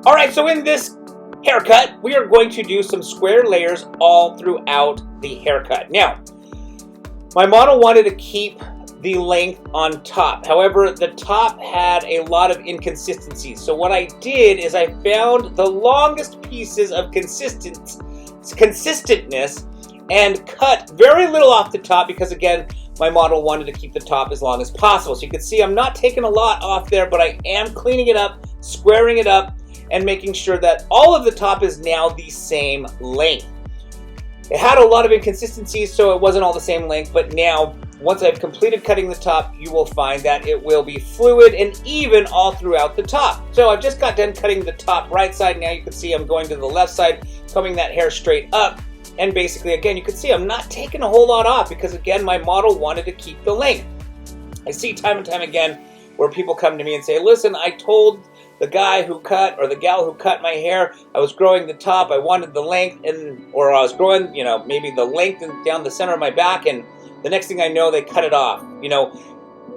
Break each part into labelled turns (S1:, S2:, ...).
S1: All right, so in this haircut, we are going to do some square layers all throughout the haircut. Now, my model wanted to keep the length on top. However, the top had a lot of inconsistencies. So what I did is I found the longest pieces of consistentness and cut very little off the top because, again, my model wanted to keep the top as long as possible. So you can see I'm not taking a lot off there, but I am cleaning it up, squaring it up, and making sure that all of the top is now the same length. It had a lot of inconsistencies, so it wasn't all the same length, but now, once I've completed cutting the top, you will find that it will be fluid and even all throughout the top. So I've just got done cutting the top right side. Now you can see I'm going to the left side, combing that hair straight up. And basically, again, you can see I'm not taking a whole lot off because, again, my model wanted to keep the length. I see time and time again where people come to me and say, listen, I told the guy who cut or the gal who cut my hair, I was growing the top, I wanted the length, or I was growing, maybe the length and down the center of my back, and the next thing I know, they cut it off.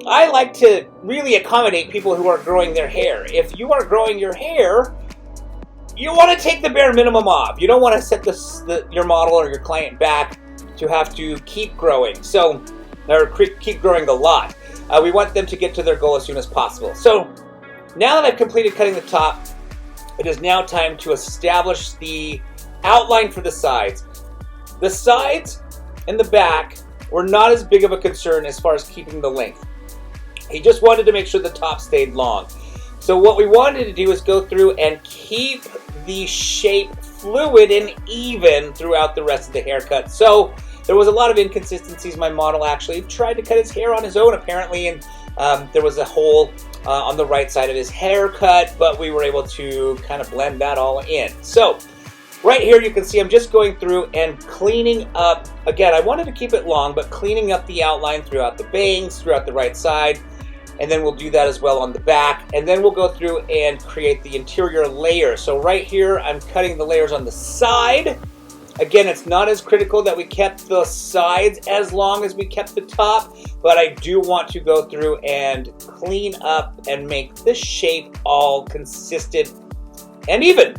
S1: I like to really accommodate people who are growing their hair. If you are growing your hair, you want to take the bare minimum off. You don't want to set your model or your client back to have to keep growing. Or keep growing a lot. We want them to get to their goal as soon as possible. So now that I've completed cutting the top, it is now time to establish the outline for the sides. The sides and the back were not as big of a concern as far as keeping the length. He just wanted to make sure the top stayed long. So what we wanted to do is go through and keep the shape fluid and even throughout the rest of the haircut. So there was a lot of inconsistencies. My model actually tried to cut his hair on his own apparently, and there was a hole on the right side of his haircut, but we were able to kind of blend that all in. So right here you can see I'm just going through and cleaning up. Again, I wanted to keep it long, but cleaning up the outline throughout the bangs, throughout the right side, and then we'll do that as well on the back, and then we'll go through and create the interior layer. So right here I'm cutting the layers on the side. Again, it's not as critical that we kept the sides as long as we kept the top, but I do want to go through and clean up and make the shape all consistent and even.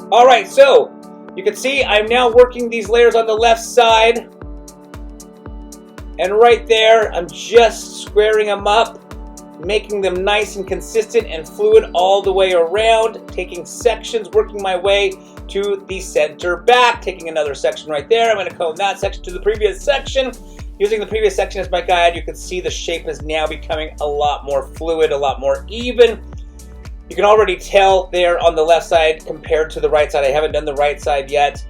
S1: All right, so you can see I'm now working these layers on the left side. And right there, I'm just squaring them up, making them nice and consistent and fluid all the way around, taking sections, working my way to the center back, taking another section right there. I'm going to comb that section to the previous section. Using the previous section as my guide, you can see the shape is now becoming a lot more fluid, a lot more even. You can already tell there on the left side compared to the right side. I haven't done the right side yet.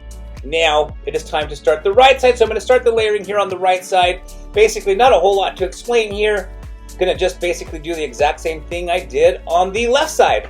S1: Now it is time to start the right side. So I'm going to start the layering here on the right side. Basically, not a whole lot to explain here. I'm going to just basically do the exact same thing I did on the left side.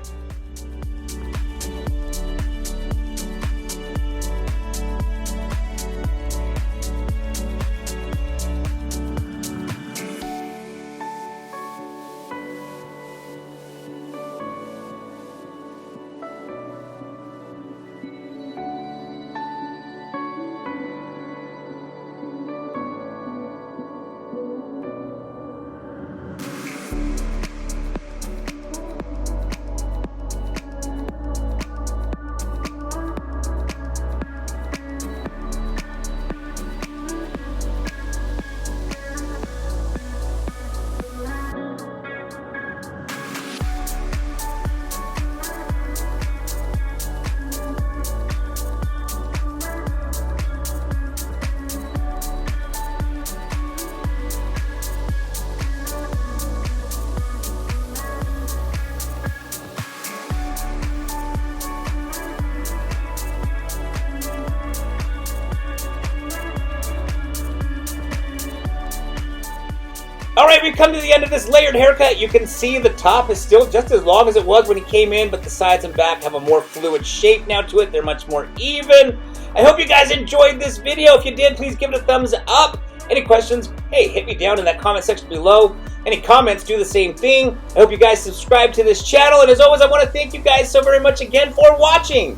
S1: All right, we've come to the end of this layered haircut. You can see the top is still just as long as it was when he came in, but the sides and back have a more fluid shape now to it. They're much more even. I hope you guys enjoyed this video. If you did, please give it a thumbs up. Any questions? Hey, hit me down in that comment section below. Any comments, do the same thing. I hope you guys subscribe to this channel. And as always, I want to thank you guys so very much again for watching.